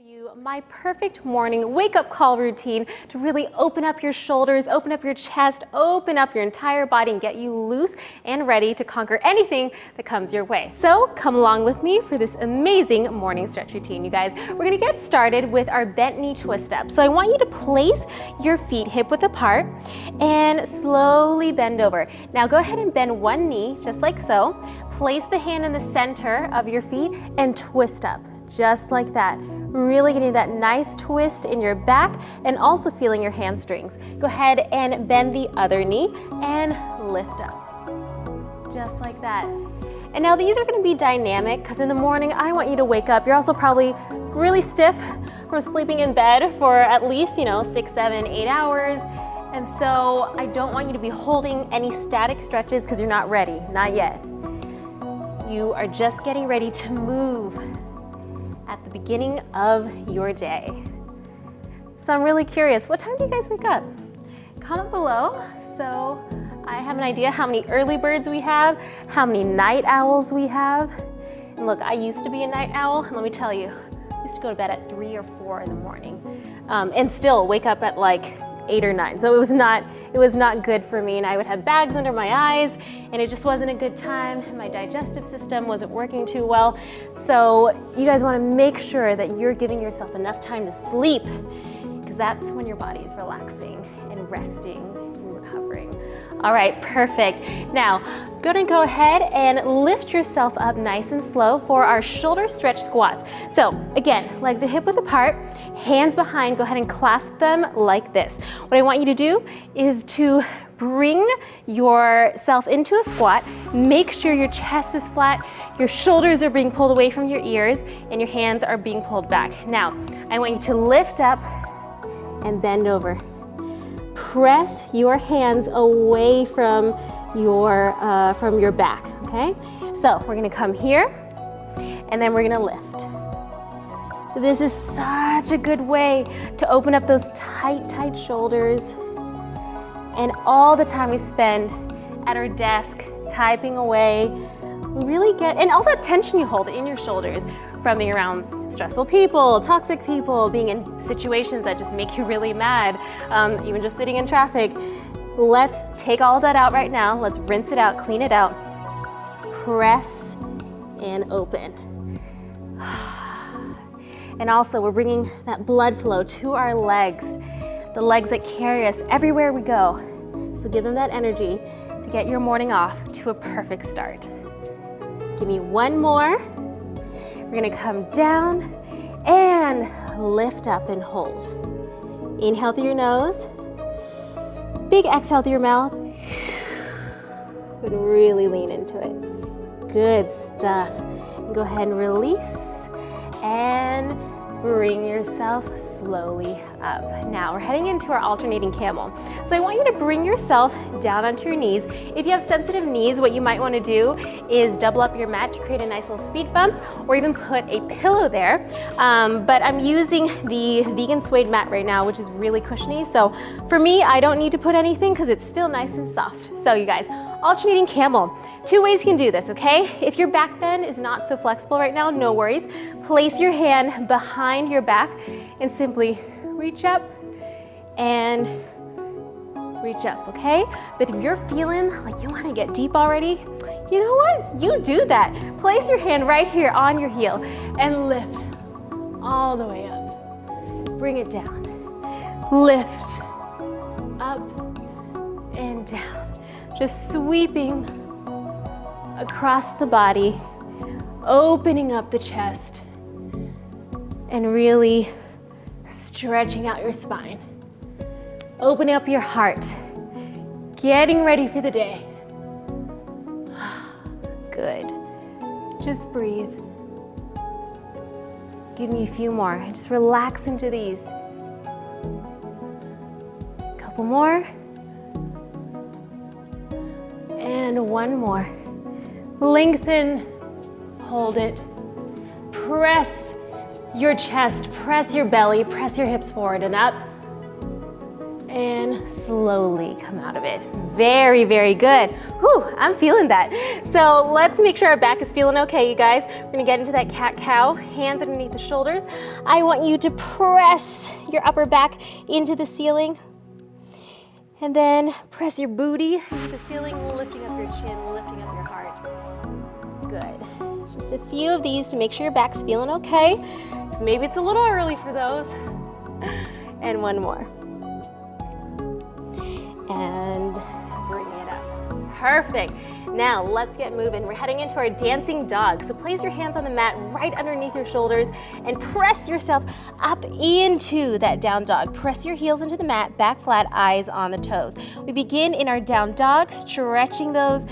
You my perfect morning wake-up call routine to really open up your shoulders, open up your chest, open up your entire body and get you loose and ready to conquer anything that comes your way. So come along with me for this amazing morning stretch routine, you guys. We're gonna get started with our bent knee twist up. So I want you to place your feet hip width apart and slowly bend over. Now go ahead and bend one knee just like so. Place the hand in the center of your feet and twist up just like that. Really getting that nice twist in your back and also feeling your hamstrings. Go ahead and bend the other knee and lift up, just like that. And now these are gonna be dynamic because in the morning, I want you to wake up. You're also probably really stiff from sleeping in bed for at least, 6, 7, 8 hours. And so I don't want you to be holding any static stretches because you're not ready, not yet. You are just getting ready to move at the beginning of your day. So I'm really curious, what time do you guys wake up? Comment below so I have an idea how many early birds we have, how many night owls we have. And look, I used to be a night owl, and let me tell you, I used to go to bed at 3 or 4 in the morning and still wake up at like 8 or 9. So it was not good for me, and I would have bags under my eyes and it just wasn't a good time. My digestive system wasn't working too well. So you guys want to make sure that you're giving yourself enough time to sleep because that's when your body is relaxing and resting and recovering. All right, perfect. Now, go ahead and lift yourself up nice and slow for our shoulder stretch squats. So again, legs are hip width apart, hands behind, go ahead and clasp them like this. What I want you to do is to bring yourself into a squat, make sure your chest is flat, your shoulders are being pulled away from your ears, and your hands are being pulled back. Now, I want you to lift up and bend over. Press your hands away from your back, okay? So we're gonna come here, and then we're gonna lift. This is such a good way to open up those tight shoulders. And all the time we spend at our desk typing away, we really get, and all that tension you hold in your shoulders from being around stressful people, toxic people, being in situations that just make you really mad, even just sitting in traffic. Let's take all of that out right now. Let's rinse it out, clean it out, press and open. And also we're bringing that blood flow to our legs, the legs that carry us everywhere we go. So give them that energy to get your morning off to a perfect start. Give me one more. We're gonna come down and lift up and hold. Inhale through your nose. Big exhale through your mouth. And really lean into it. Good stuff. Go ahead and release and bring yourself slowly up. Now we're heading into our alternating camel. So I want you to bring yourself down onto your knees. If you have sensitive knees, what you might want to do is double up your mat to create a nice little speed bump, or even put a pillow there. But I'm using the vegan suede mat right now, which is really cushiony. So for me, I don't need to put anything because it's still nice and soft. So you guys, alternating camel. 2 ways you can do this, okay? If your back bend is not so flexible right now, no worries. Place your hand behind your back and simply reach up and reach up, okay? But if you're feeling like you want to get deep already, you know what? You do that. Place your hand right here on your heel and lift all the way up. Bring it down. Lift up and down. Just sweeping across the body, opening up the chest, and really stretching out your spine. Opening up your heart, getting ready for the day. Good. Just breathe. Give me a few more. Just relax into these. Couple more. And one more. Lengthen, hold it. Press your chest, press your belly, press your hips forward and up. And slowly come out of it. Very, very good. Whew, I'm feeling that. So let's make sure our back is feeling okay, you guys. We're gonna get into that cat-cow, hands underneath the shoulders. I want you to press your upper back into the ceiling. And then press your booty into the ceiling, lifting up your chin, lifting up your heart. Good. Just a few of these to make sure your back's feeling okay, because maybe it's a little early for those. And one more. And bring it up. Perfect. Now let's get moving. We're heading into our dancing dog. So place your hands on the mat right underneath your shoulders and press yourself up into that down dog. Press your heels into the mat, back flat, eyes on the toes. We begin in our down dog, stretching those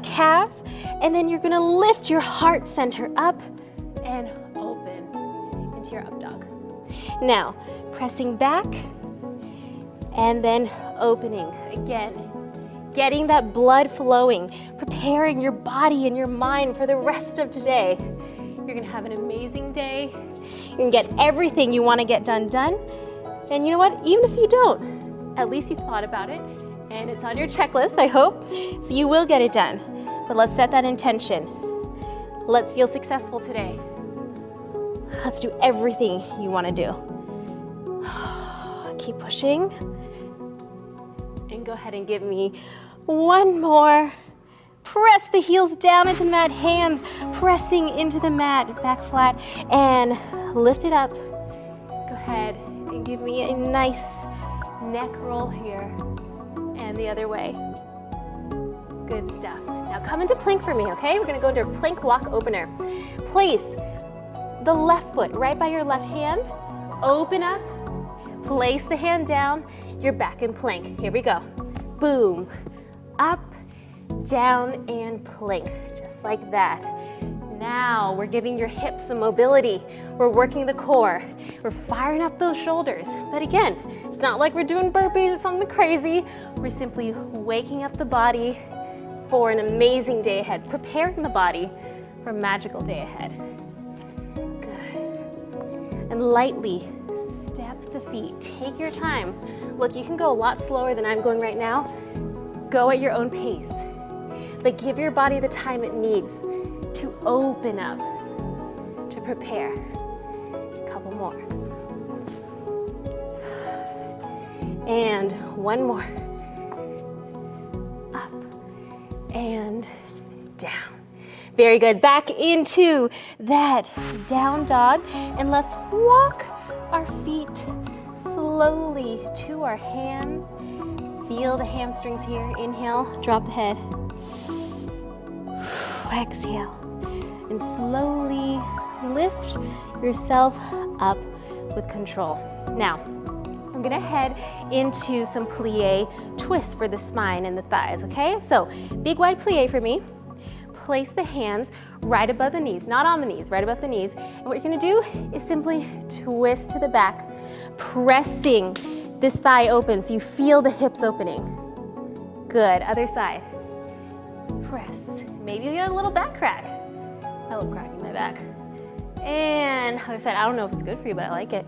calves, and then you're gonna lift your heart center up and open into your up dog. Now, pressing back and then opening again. Getting that blood flowing, preparing your body and your mind for the rest of today. You're gonna have an amazing day. You're gonna get everything you wanna get done. And you know what, even if you don't, at least you thought about it and it's on your checklist, I hope, so you will get it done. But let's set that intention. Let's feel successful today. Let's do everything you wanna do. Keep pushing. And go ahead and give me one more. Press the heels down into the mat, hands pressing into the mat, back flat, and lift it up. Go ahead and give me a nice neck roll here, and the other way. Good stuff. Now come into plank for me, okay? We're gonna go into a plank walk opener. Place the left foot right by your left hand, open up, place the hand down, you're back in plank. Here we go. Boom, up, down, and plank, just like that. Now we're giving your hips some mobility. We're working the core. We're firing up those shoulders. But again, it's not like we're doing burpees or something crazy. We're simply waking up the body for an amazing day ahead, preparing the body for a magical day ahead. Good. And lightly step the feet. Take your time. Look, you can go a lot slower than I'm going right now. Go at your own pace, but give your body the time it needs to open up, to prepare. A couple more. And one more. Up and down. Very good. Back into that down dog, and let's walk our feet slowly to our hands. Feel the hamstrings here. Inhale, drop the head. Exhale, and slowly lift yourself up with control. Now, I'm gonna head into some plie twists for the spine and the thighs, okay? So, big wide plie for me. Place the hands right above the knees, not on the knees, right above the knees. And what you're gonna do is simply twist to the back, pressing this thigh open so you feel the hips opening. Good, other side. Press. Maybe you get a little back crack. A little crack in my back. And other side, I don't know if it's good for you, but I like it.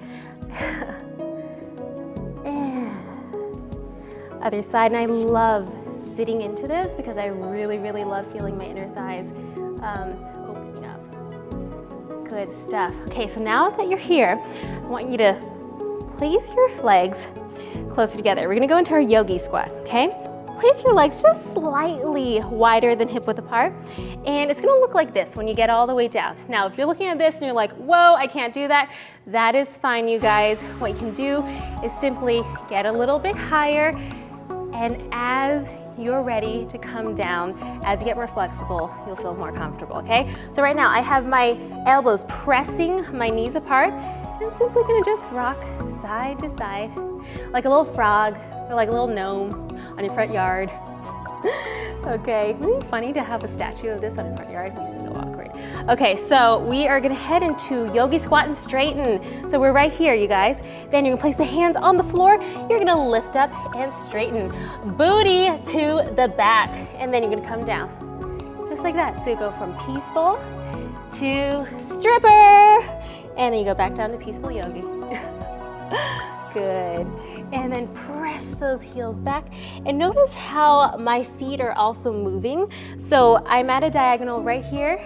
And other side, and I love sitting into this because I really, really love feeling my inner thighs opening up. Good stuff. Okay, so now that you're here, I want you to place your legs closer together. We're gonna go into our yogi squat, okay? Place your legs just slightly wider than hip width apart, and it's gonna look like this when you get all the way down. Now, if you're looking at this and you're like, whoa, I can't do that, that is fine, you guys. What you can do is simply get a little bit higher, and as you're ready to come down, as you get more flexible, you'll feel more comfortable, okay? So right now, I have my elbows pressing my knees apart, and I'm simply gonna just rock side to side, like a little frog, or like a little gnome on your front yard. Okay, wouldn't it be funny to have a statue of this on your front yard? It'd be so awkward. Okay, so we are gonna head into yogi squat and straighten. So we're right here, you guys. Then you're gonna place the hands on the floor. You're gonna lift up and straighten. Booty to the back, and then you're gonna come down. Just like that. So you go from peaceful to stripper, and then you go back down to peaceful yogi. Good. And then press those heels back. And notice how my feet are also moving. So I'm at a diagonal right here.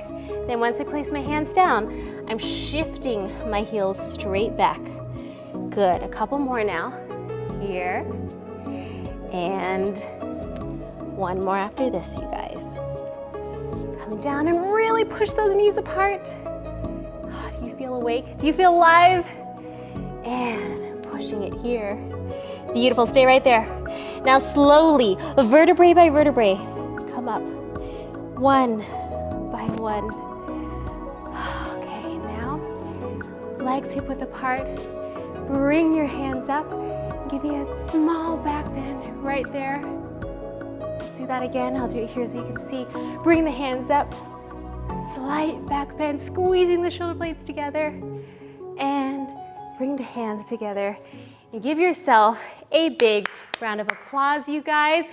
Then once I place my hands down, I'm shifting my heels straight back. Good. A couple more now. Here. And one more after this, you guys. Come down and really push those knees apart. Oh, do you feel awake? Do you feel alive? And pushing it here. Beautiful, stay right there. Now slowly, vertebrae by vertebrae, come up. One by one. Okay, now legs hip width apart. Bring your hands up. Give me a small back bend right there. Let's do that again. I'll do it here so you can see. Bring the hands up. Slight back bend, squeezing the shoulder blades together. And bring the hands together and give yourself a big round of applause, you guys.